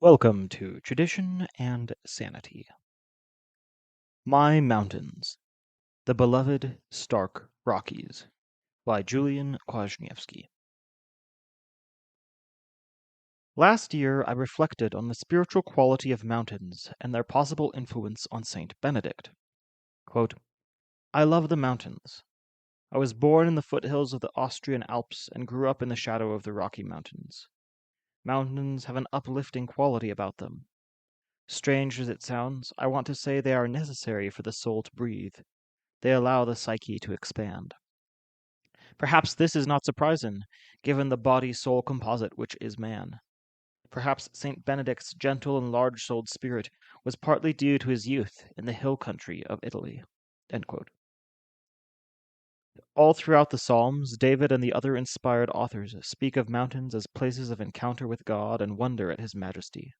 Welcome to Tradition and Sanity. My Mountains, the Beloved Stark Rockies by Julian Kwasniewski. Last year I reflected on the spiritual quality of mountains and their possible influence on Saint Benedict. Quote, I love the mountains. I was born in the foothills of the Austrian Alps and grew up in the shadow of the Rocky Mountains. Mountains have an uplifting quality about them. Strange as it sounds, I want to say they are necessary for the soul to breathe. They allow the psyche to expand. Perhaps this is not surprising, given the body-soul composite which is man. Perhaps St. Benedict's gentle and large-souled spirit was partly due to his youth in the hill country of Italy. All throughout the Psalms, David and the other inspired authors speak of mountains as places of encounter with God and wonder at his majesty.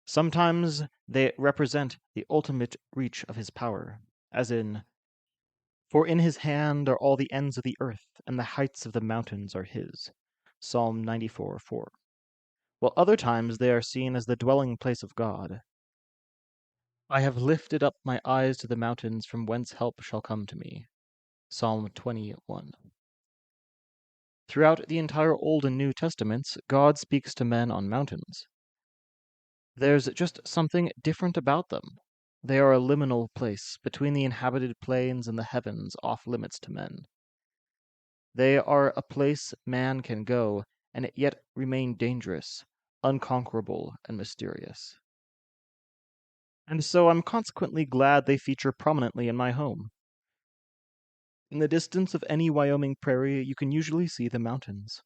Sometimes they represent the ultimate reach of his power, as in, For in his hand are all the ends of the earth, and the heights of the mountains are his. Psalm 94:4. While other times they are seen as the dwelling place of God. I have lifted up my eyes to the mountains from whence help shall come to me. Psalm 21. Throughout the entire Old and New Testaments, God speaks to men on mountains. There's just something different about them. They are a liminal place between the inhabited plains and the heavens off limits to men. They are a place man can go and yet remain dangerous, unconquerable, and mysterious. And so I'm consequently glad they feature prominently in my home. In the distance of any Wyoming prairie, you can usually see the mountains.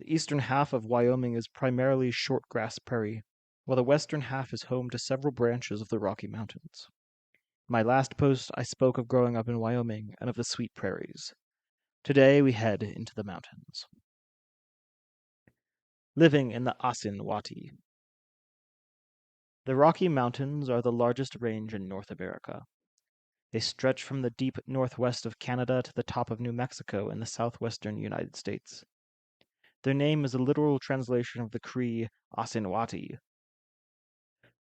The eastern half of Wyoming is primarily short grass prairie, while the western half is home to several branches of the Rocky Mountains. In my last post, I spoke of growing up in Wyoming and of the sweet prairies. Today, we head into the mountains. Living in the Asin-Wati. The Rocky Mountains are the largest range in North America. They stretch from the deep northwest of Canada to the top of New Mexico in the southwestern United States. Their name is a literal translation of the Cree Asin-Wati.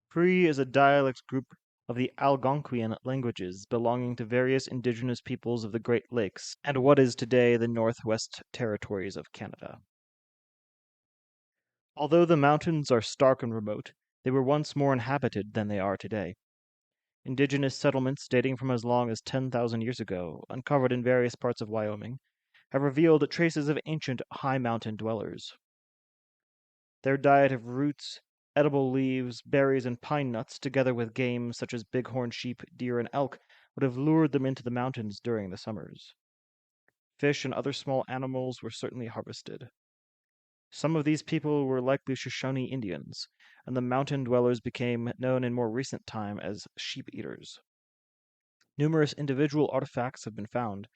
Cree is a dialect group of the Algonquian languages belonging to various indigenous peoples of the Great Lakes and what is today the Northwest Territories of Canada. Although the mountains are stark and remote, they were once more inhabited than they are today. Indigenous settlements dating from as long as 10,000 years ago, uncovered in various parts of Wyoming, have revealed traces of ancient high mountain dwellers. Their diet of roots, edible leaves, berries, and pine nuts, together with game such as bighorn sheep, deer, and elk, would have lured them into the mountains during the summers. Fish and other small animals were certainly harvested. Some of these people were likely Shoshone Indians, and the mountain dwellers became known in more recent time as sheep-eaters. Numerous individual artifacts have been found,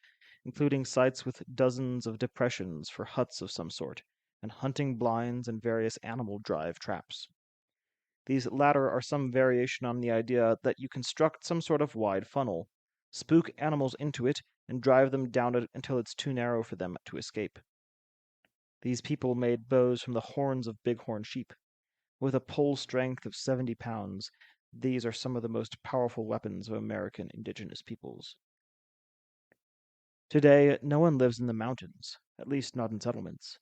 including sites with dozens of depressions for huts of some sort, and hunting blinds and various animal drive traps. These latter are some variation on the idea that you construct some sort of wide funnel, spook animals into it, and drive them down it until it's too narrow for them to escape. These people made bows from the horns of bighorn sheep. With a pole strength of 70 pounds, these are some of the most powerful weapons of American indigenous peoples. Today, no one lives in the mountains, at least not in settlements.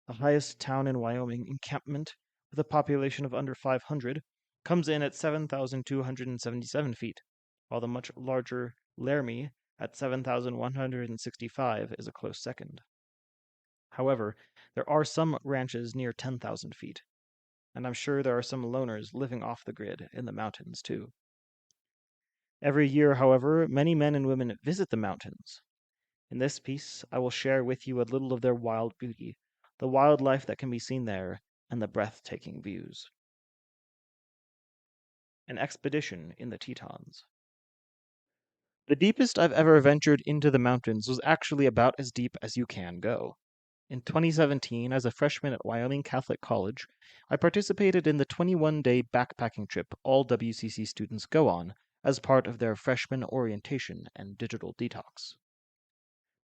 The highest town in Wyoming, Encampment, with a population of under 500, comes in at 7,277 feet, while the much larger Laramie, at 7,165, is a close second. However, there are some ranches near 10,000 feet, and I'm sure there are some loners living off the grid in the mountains too. Every year, however, many men and women visit the mountains. In this piece, I will share with you a little of their wild beauty, the wildlife that can be seen there, and the breathtaking views. An expedition in the Tetons. The deepest I've ever ventured into the mountains was actually about as deep as you can go. In 2017, as a freshman at Wyoming Catholic College, I participated in the 21-day backpacking trip all WCC students go on as part of their freshman orientation and digital detox.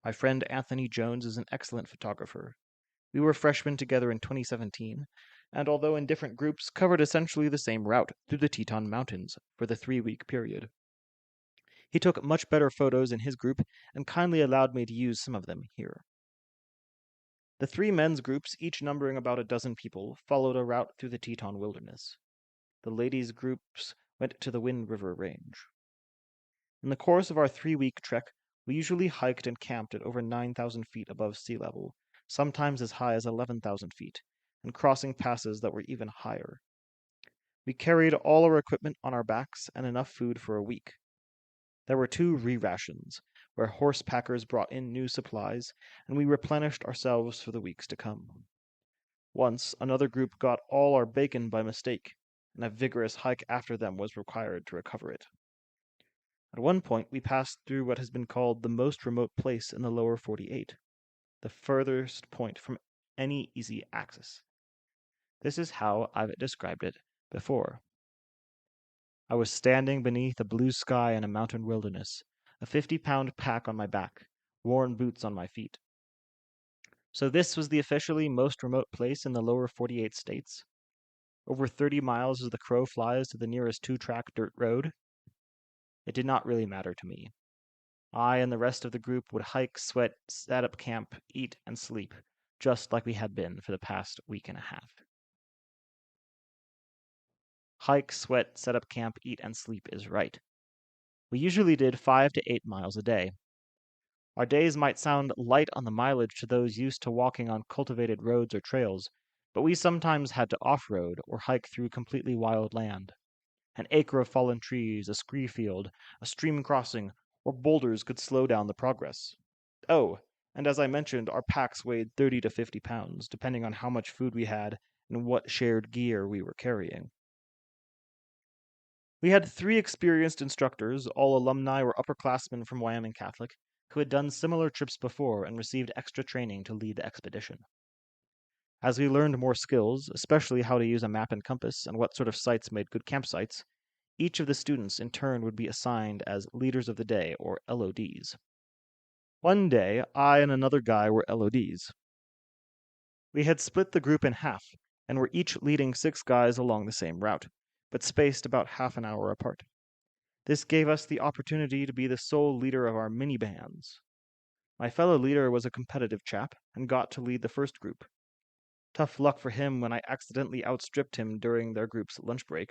My friend Anthony Jones is an excellent photographer. We were freshmen together in 2017, and although in different groups, covered essentially the same route through the Teton Mountains for the 3-week period. He took much better photos in his group and kindly allowed me to use some of them here. The 3 men's groups, each numbering about a dozen people, followed a route through the Teton Wilderness. The ladies' groups went to the Wind River Range. In the course of our 3-week trek, we usually hiked and camped at over 9,000 feet above sea level, sometimes as high as 11,000 feet, and crossing passes that were even higher. We carried all our equipment on our backs and enough food for a week. There were 2 re-rations, where horse packers brought in new supplies, and we replenished ourselves for the weeks to come. Once, another group got all our bacon by mistake, and a vigorous hike after them was required to recover it. At one point, we passed through what has been called the most remote place in the lower 48, the furthest point from any easy access. This is how I've described it before. I was standing beneath a blue sky in a mountain wilderness, a 50-pound pack on my back, worn boots on my feet. So this was the officially most remote place in the lower 48 states? Over 30 miles as the crow flies to the nearest 2-track dirt road? It did not really matter to me. I and the rest of the group would hike, sweat, set up camp, eat, and sleep, just like we had been for the past week and a half. Hike, sweat, set up camp, eat, and sleep is right. We usually did 5 to 8 miles a day. Our days might sound light on the mileage to those used to walking on cultivated roads or trails, but we sometimes had to off-road or hike through completely wild land. An acre of fallen trees, a scree field, a stream crossing, or boulders could slow down the progress. Oh, and as I mentioned, our packs weighed 30 to 50 pounds, depending on how much food we had and what shared gear we were carrying. We had 3 experienced instructors, all alumni or upperclassmen from Wyoming Catholic, who had done similar trips before and received extra training to lead the expedition. As we learned more skills, especially how to use a map and compass and what sort of sites made good campsites, each of the students in turn would be assigned as leaders of the day, or LODs. One day, I and another guy were LODs. We had split the group in half, and were each leading 6 guys along the same route, but spaced about half an hour apart. This gave us the opportunity to be the sole leader of our mini-bands. My fellow leader was a competitive chap, and got to lead the first group. Tough luck for him when I accidentally outstripped him during their group's lunch break.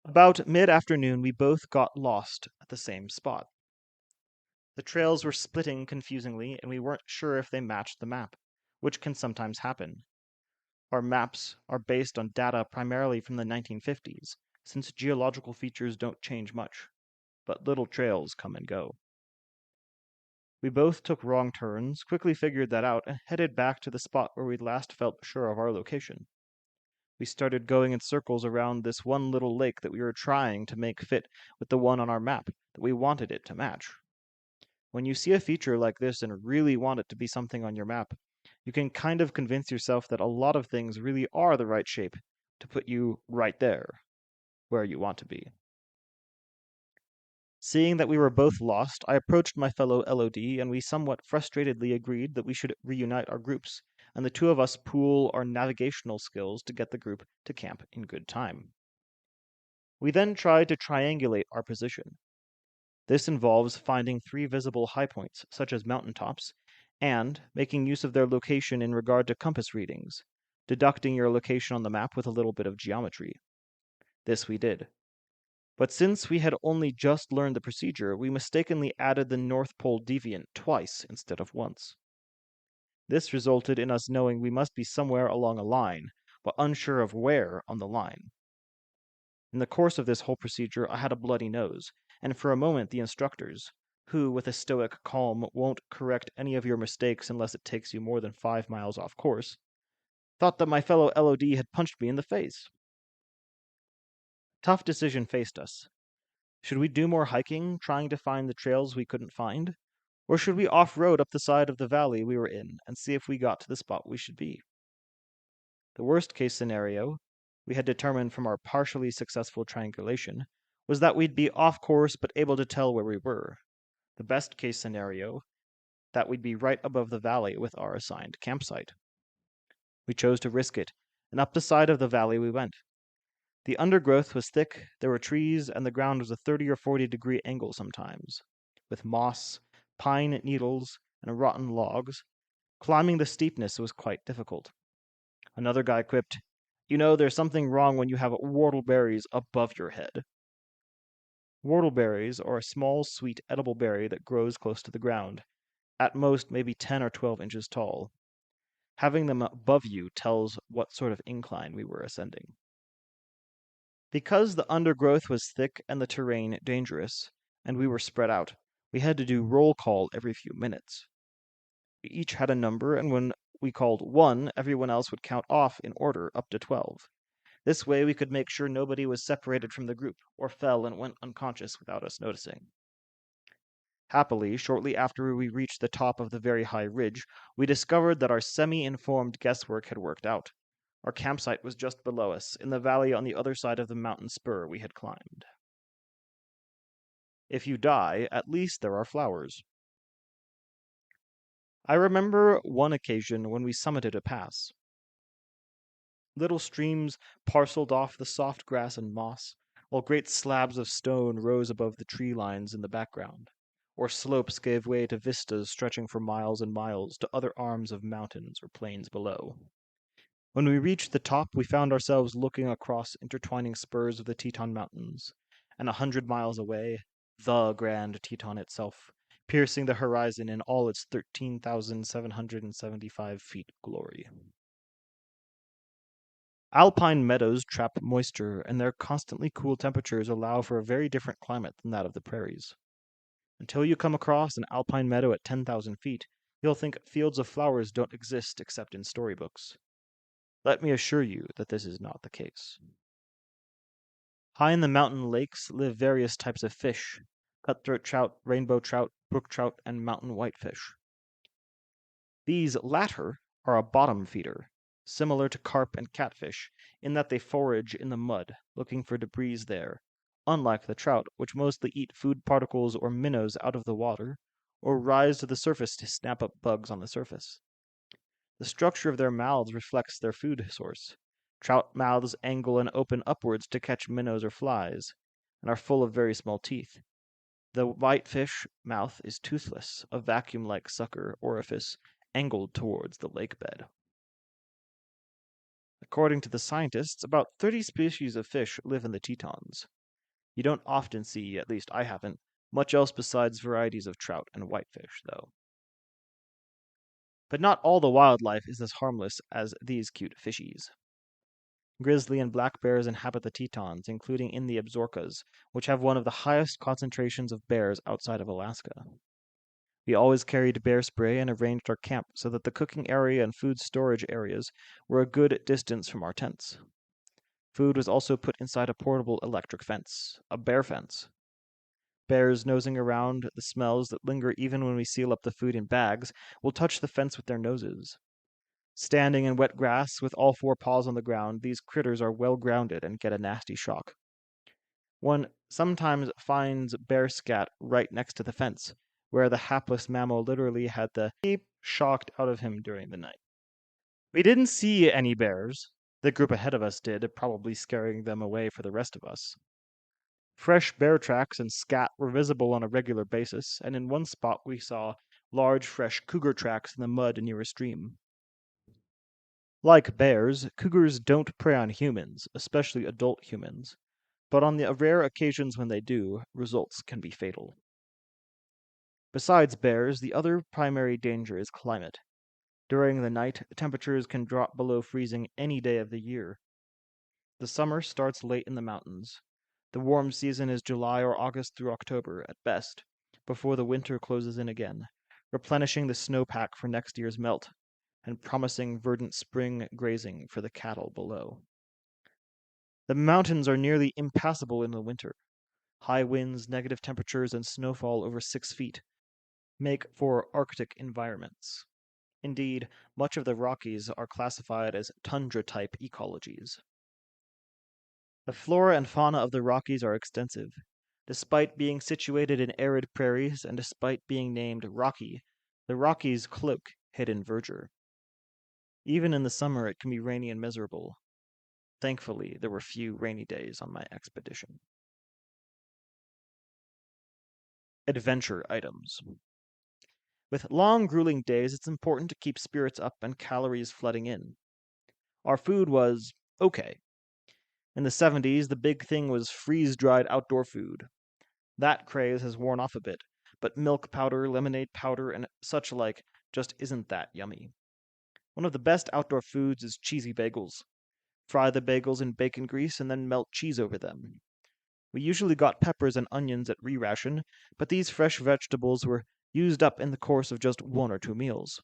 About mid-afternoon, we both got lost at the same spot. The trails were splitting confusingly, and we weren't sure if they matched the map, which can sometimes happen. Our maps are based on data primarily from the 1950s, since geological features don't change much, but little trails come and go. We both took wrong turns, quickly figured that out, and headed back to the spot where we'd last felt sure of our location. We started going in circles around this one little lake that we were trying to make fit with the one on our map that we wanted it to match. When you see a feature like this and really want it to be something on your map, you can kind of convince yourself that a lot of things really are the right shape to put you right there, where you want to be. Seeing that we were both lost, I approached my fellow LOD, and we somewhat frustratedly agreed that we should reunite our groups, and the 2 of us pool our navigational skills to get the group to camp in good time. We then tried to triangulate our position. This involves finding 3 visible high points, such as mountaintops, and making use of their location in regard to compass readings, deducting your location on the map with a little bit of geometry. This we did. But since we had only just learned the procedure, we mistakenly added the North Pole deviant twice instead of once. This resulted in us knowing we must be somewhere along a line, but unsure of where on the line. In the course of this whole procedure, I had a bloody nose, and for a moment the instructors, who with a stoic calm won't correct any of your mistakes unless it takes you more than 5 miles off course, thought that my fellow LOD had punched me in the face. Tough decision faced us. Should we do more hiking, trying to find the trails we couldn't find? Or should we off-road up the side of the valley we were in and see if we got to the spot we should be? The worst-case scenario, we had determined from our partially successful triangulation, was that we'd be off course but able to tell where we were. The best-case scenario, that we'd be right above the valley with our assigned campsite. We chose to risk it, and up the side of the valley we went. The undergrowth was thick, there were trees, and the ground was a 30 or 40-degree angle sometimes, with moss, pine needles, and rotten logs. Climbing the steepness was quite difficult. Another guy quipped, "You know, there's something wrong when you have whortleberries above your head." Whortleberries are a small, sweet, edible berry that grows close to the ground, at most maybe 10 or 12 inches tall. Having them above you tells what sort of incline we were ascending. Because the undergrowth was thick and the terrain dangerous, and we were spread out, we had to do roll call every few minutes. We each had a number, and when we called 1, everyone else would count off in order up to 12. This way we could make sure nobody was separated from the group, or fell and went unconscious without us noticing. Happily, shortly after we reached the top of the very high ridge, we discovered that our semi-informed guesswork had worked out. Our campsite was just below us, in the valley on the other side of the mountain spur we had climbed. If you die, at least there are flowers. I remember one occasion when we summited a pass. Little streams parceled off the soft grass and moss, while great slabs of stone rose above the tree lines in the background, or slopes gave way to vistas stretching for miles and miles to other arms of mountains or plains below. When we reached the top, we found ourselves looking across intertwining spurs of the Teton Mountains, and 100 miles away, the Grand Teton itself, piercing the horizon in all its 13,775 feet glory. Alpine meadows trap moisture, and their constantly cool temperatures allow for a very different climate than that of the prairies. Until you come across an alpine meadow at 10,000 feet, you'll think fields of flowers don't exist except in storybooks. Let me assure you that this is not the case. High in the mountain lakes live various types of fish: cutthroat trout, rainbow trout, brook trout, and mountain whitefish. These latter are a bottom feeder, similar to carp and catfish, in that they forage in the mud, looking for debris there, unlike the trout, which mostly eat food particles or minnows out of the water, or rise to the surface to snap up bugs on the surface. The structure of their mouths reflects their food source. Trout mouths angle and open upwards to catch minnows or flies, and are full of very small teeth. The whitefish mouth is toothless, a vacuum-like sucker orifice angled towards the lake bed. According to the scientists, about 30 species of fish live in the Tetons. You don't often see, at least I haven't, much else besides varieties of trout and whitefish, though. But not all the wildlife is as harmless as these cute fishies. Grizzly and black bears inhabit the Tetons, including in the Absarokas, which have one of the highest concentrations of bears outside of Alaska. We always carried bear spray and arranged our camp so that the cooking area and food storage areas were a good distance from our tents. Food was also put inside a portable electric fence, a bear fence. Bears nosing around the smells that linger even when we seal up the food in bags will touch the fence with their noses. Standing in wet grass with all 4 paws on the ground, these critters are well grounded and get a nasty shock. One sometimes finds bear scat right next to the fence, where the hapless mammal literally had the beep shocked out of him during the night. We didn't see any bears. The group ahead of us did, probably scaring them away for the rest of us. Fresh bear tracks and scat were visible on a regular basis, and in one spot we saw large fresh cougar tracks in the mud near a stream. Like bears, cougars don't prey on humans, especially adult humans, but on the rare occasions when they do, results can be fatal. Besides bears, the other primary danger is climate. During the night, temperatures can drop below freezing any day of the year. The summer starts late in the mountains. The warm season is July or August through October, at best, before the winter closes in again, replenishing the snowpack for next year's melt, and promising verdant spring grazing for the cattle below. The mountains are nearly impassable in the winter. High winds, negative temperatures, and snowfall over 6 feet make for Arctic environments. Indeed, much of the Rockies are classified as tundra-type ecologies. The flora and fauna of the Rockies are extensive. Despite being situated in arid prairies and despite being named Rocky, the Rockies cloak hidden verdure. Even in the summer, it can be rainy and miserable. Thankfully, there were few rainy days on my expedition. Adventure items. With long, grueling days, it's important to keep spirits up and calories flooding in. Our food was okay. In the 70s, the big thing was freeze dried outdoor food. That craze has worn off a bit, but milk powder, lemonade powder, and such like just isn't that yummy. One of the best outdoor foods is cheesy bagels. Fry the bagels in bacon grease and then melt cheese over them. We usually got peppers and onions at re-ration, but these fresh vegetables were used up in the course of just 1 or 2 meals.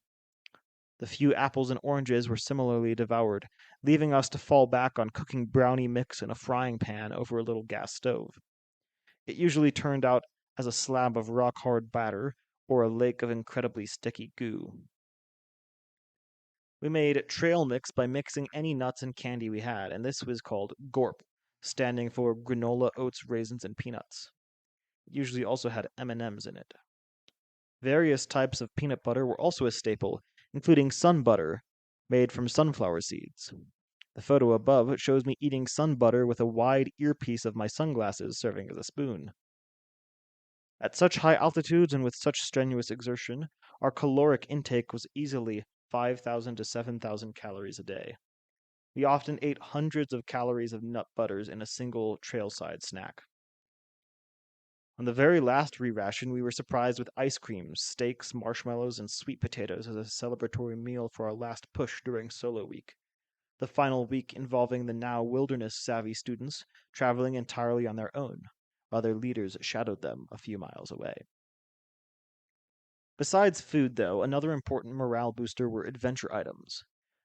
The few apples and oranges were similarly devoured, leaving us to fall back on cooking brownie mix in a frying pan over a little gas stove. It usually turned out as a slab of rock-hard batter or a lake of incredibly sticky goo. We made trail mix by mixing any nuts and candy we had, and this was called gorp, standing for granola, oats, raisins, and peanuts. It usually also had M&Ms in it. Various types of peanut butter were also a staple, including sun butter, made from sunflower seeds. The photo above shows me eating sun butter with a wide earpiece of my sunglasses serving as a spoon. At such high altitudes and with such strenuous exertion, our caloric intake was easily 5,000 to 7,000 calories a day. We often ate hundreds of calories of nut butters in a single trailside snack. On the very last re-ration, we were surprised with ice creams, steaks, marshmallows, and sweet potatoes as a celebratory meal for our last push during solo week. The final week involving the now wilderness-savvy students traveling entirely on their own, while their leaders shadowed them a few miles away. Besides food, though, another important morale booster were adventure items.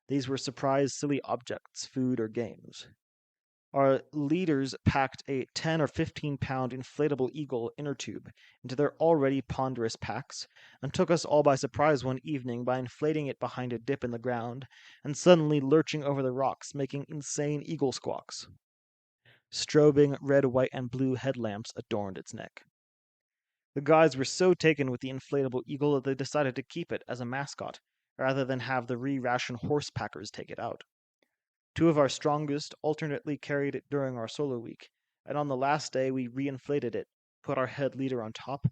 These were surprise silly objects, food, or games. Our leaders packed a 10 or 15-pound inflatable eagle inner tube into their already ponderous packs and took us all by surprise one evening by inflating it behind a dip in the ground and suddenly lurching over the rocks, making insane eagle squawks. Strobing red, white, and blue headlamps adorned its neck. The guys were so taken with the inflatable eagle that they decided to keep it as a mascot, rather than have the re-ration horse packers take it out. 2 of our strongest alternately carried it during our solo week, and on the last day we re-inflated it, put our head leader on top,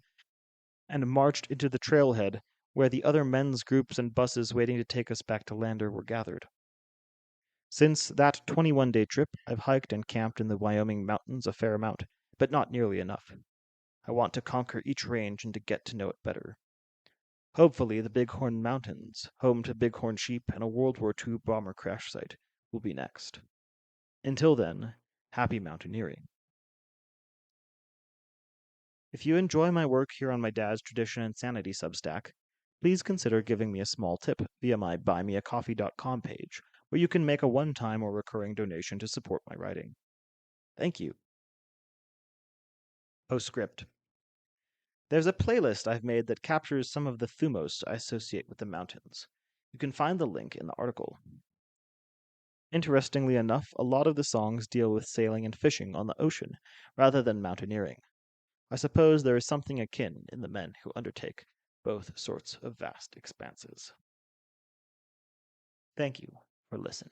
and marched into the trailhead where the other men's groups and buses waiting to take us back to Lander were gathered. Since that 21-day trip, I've hiked and camped in the Wyoming mountains a fair amount, but not nearly enough. I want to conquer each range and to get to know it better. Hopefully, the Bighorn Mountains, home to bighorn sheep and a World War II bomber crash site, will be next. Until then, happy mountaineering. If you enjoy my work here on my Dad's Tradition and Sanity Substack, please consider giving me a small tip via my buymeacoffee.com page, where you can make a one-time or recurring donation to support my writing. Thank you. Postscript. There's a playlist I've made that captures some of the thumos I associate with the mountains. You can find the link in the article. Interestingly enough, a lot of the songs deal with sailing and fishing on the ocean, rather than mountaineering. I suppose there is something akin in the men who undertake both sorts of vast expanses. Thank you for listening.